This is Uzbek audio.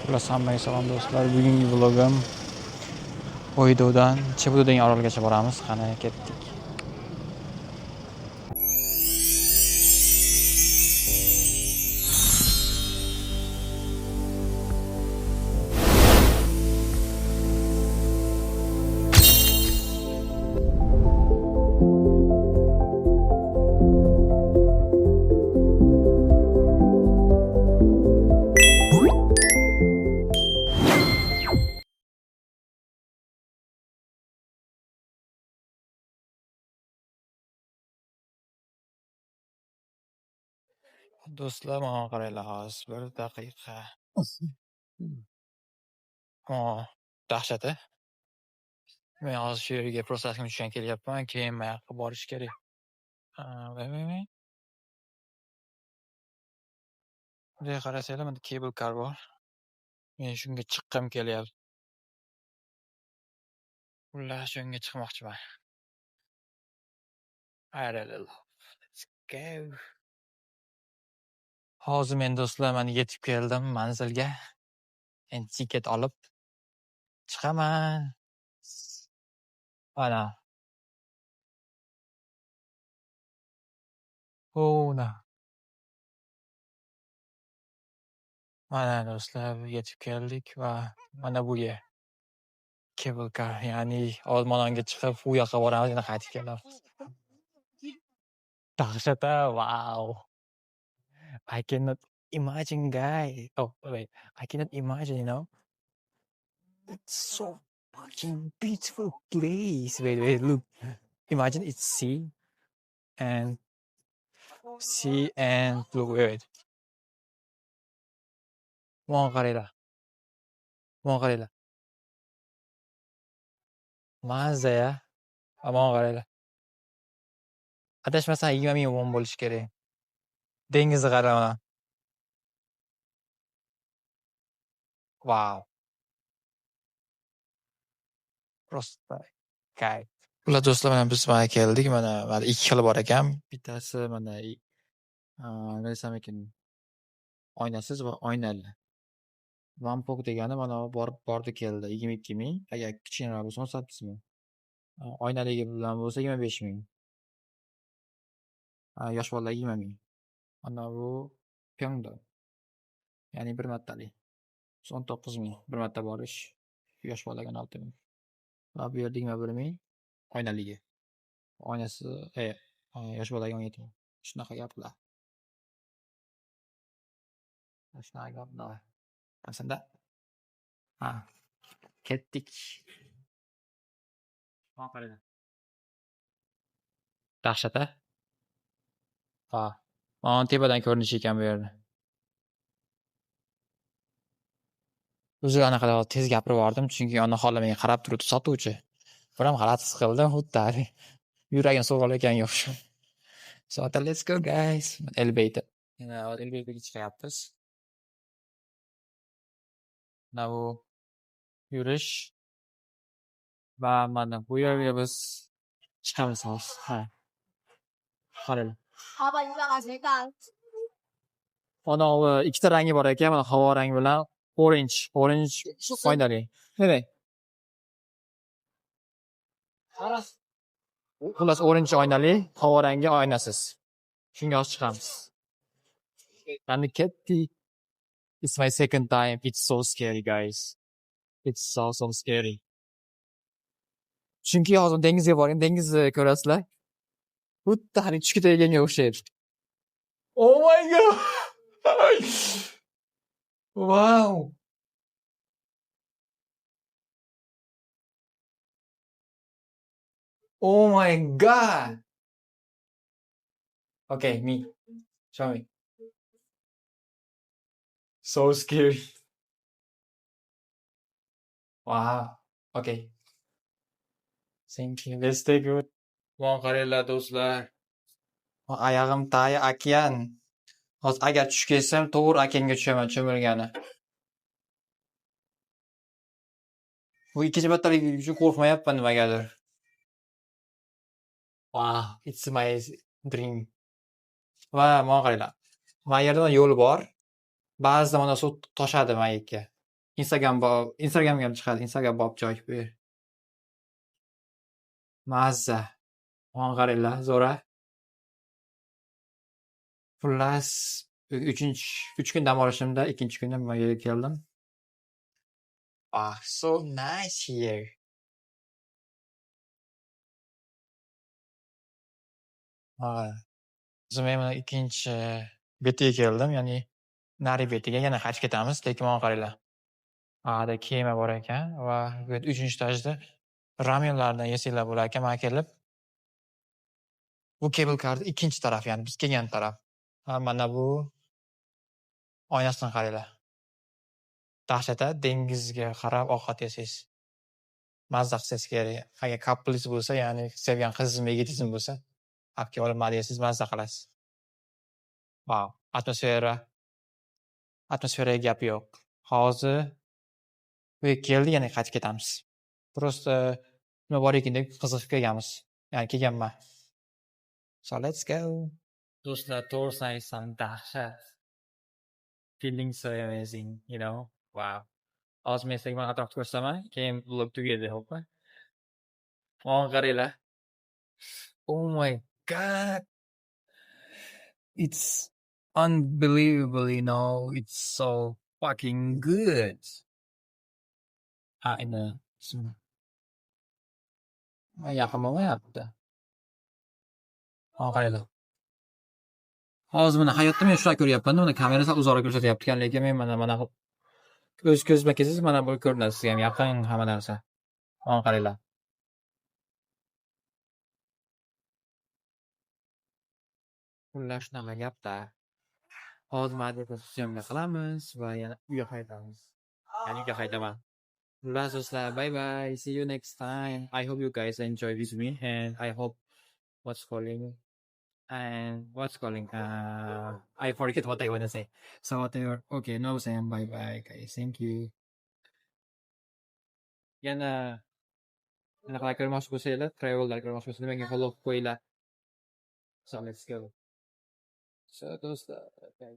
Xullas, hammaga salom do'stlar. Bugungi vlogim O'ydo'dan Chebudo degan orolgacha boramiz. Qani ketdik. Do'stlar, mana qaranglar, hozir 1 daqiqa. Dahshat-a. Men hozir shu yerga prostatkam tushgan kelyapman, keyin bu yoqqa borish kerak. Bunday qarasanglar, mana cable car bor. Men shunga chiqqim kelyapti. Xullas, shunga chiqmoqchiman. Let's go. Hozir men do'stlar, mana yetib keldim manzilga. Endi tiket olib chiqaman. Mana. Mana do'stlar, yetib keldik va mana bu yer. Cable car, ya'ni Olmononga chiqib, u yoqqa boramiz, yana qaytib kelamiz. Dahshat-a, wow. I cannot imagine, guys. Oh, wait. I cannot imagine, It's so fucking beautiful place. Wait, look. Imagine it's and look, wait. Mana qaranglar. Mana qaranglar. Mazza-ya. Mana qaranglar. Adashmasam 20 ming won bo'lishi kerak. Dengizni qarama. Wow. Просто kayf. Ular do'stlar, mana biz mana keldik. Mana 2 xil bor ekan. Bittasi mana nima desam ekan, oynasiz va oynali. Vampok degani mana bordi keldi 22 ming. Agar kichkinaroq bo'lsa 18 ming. Oynaligi bilan bo'lsa 25 ming. Yosh bolalarga 20 ming. Mana bu Pyongdong. Ya'ni 1 martalik. 19 ming. 1 marta borish. Yosh bolaga 16 ming. Va bu yerda 21 ming oynaligi. Oynasi yosh bolaga 17 ming. Shunaqa gaplar. Shunaqa gaplar. Qasanda? Ketdik. Mana qaranglar. Dahshat-a? Mana tepadan ko'rinishi ekan bu yerda. O'zi anaqa tez gapirib yubordim, chunki ona xola menga qarab turibdi, sotuvchi. Bir ham g'alati his qildim, xuddi yuragim so'g'alayotganga o'xshab. So, let's go guys. Elevator. Yana elevatorga chiqyapmiz. Mana bu yurish va mana bu yerga biz chiqamiz hozir. Qaranglar. Mana bu ikkita rangi bor ekan, mana havo rangi bilan orange oynali. Nima? Xullas orange oynali, havo rangi oynasiz. Shunga hozir chiqamiz. Qani ketdik. It's my second time. It's so scary, guys. It's so scary. Chunki hozir dengizga borgan, dengizni ko'rasizlar. Xuddi hani tushga teganga o'xshaydi. Oh my god. Wow. Oh my god. Okay, me. Show me. So scary. Wow. Okay. Thank you. Let's take it. Mana qaranglar do'stlar. Oyog'im tagi okean. Hozir agar tushib ketsam, to'g'ri okeanga tushaman, cho'milgani. Bu ikkinchi martalik uchun qo'rqmayapman nimagadir. Wow, it's my dream. Va mana qaranglar. Mana yerda yo'l bor. Ba'zida mana suv toshadi mayikka. Instagramga ham chiqadi. Instagram bop joy bu yer. Mazza. Mana qaranglar, zo'ra. Xullas, 3 kun dam olishimda ikkinchi kuni bu yerga keldim. So nice here. Men mana ikkinchi betiga keldim, ya'ni nari betiga yana qaytib ketamiz, lekin mana qaranglar. Ada kema bor ekan va bu yerda 3-etajda ramenlardan yesanglar bo'lar ekan. Men kelib bu cable car'ni ikkinchi taraf, ya'ni biz kelgan taraf. Mana bu oynasidan qaranglar. Dahshat-a, dengizga qarab ovqat yesangiz. Mazza qilsangiz kerak. Agar couplingiz bo'lsa, ya'ni sevgan qizingiz yigitizm bo'lsa, olib olib yesangiz mazza qilasiz. Wow, atmosferaga gap yo'q. Hozir bu yerga keldik, yana qaytib ketamiz. Просто nima bor ekan deb qiziqib kelganmiz. Ya'ni kelganman. So let's go. Do'stlar, to'g'risini aytsam, dahshat. Feeling so amazing, you know. Wow. Hozir men sizga atrofni ko'rsataman, keyin vlog tugaydi, xo'pmi? Mana qaranglar. Oh my god. It's unbelievable, you know. It's so fucking good. I know. Yaqin bo'lmayapti. Mana qaranglar. Hozir mana hayotda men shuni ko'ryapman, mana kamera sal uzoqroq ko'rsatyapti, lekin men mana o'z ko'zma kelsangiz mana bu ko'rinadi sizga ham yaqin hamma narsa. Mana qaranglar. Xullas shunaqa gapda. Hozir mana syomka qilamiz va yana uyga qaytamiz. Ya'ni uyga qaytaman. Xullas do'stlar, bye bye. See you next time. I hope you guys enjoy with me and I hope I forget what I want to say. So whatever. Okay, no saying bye bye guys. Thank you. Yana qanaqa ko'rmoqchi bo'lsanglar, travellar ko'rmoqchi bo'lsanglar, menga follow qo'yinglar. So let's go. So do'stlar, okay.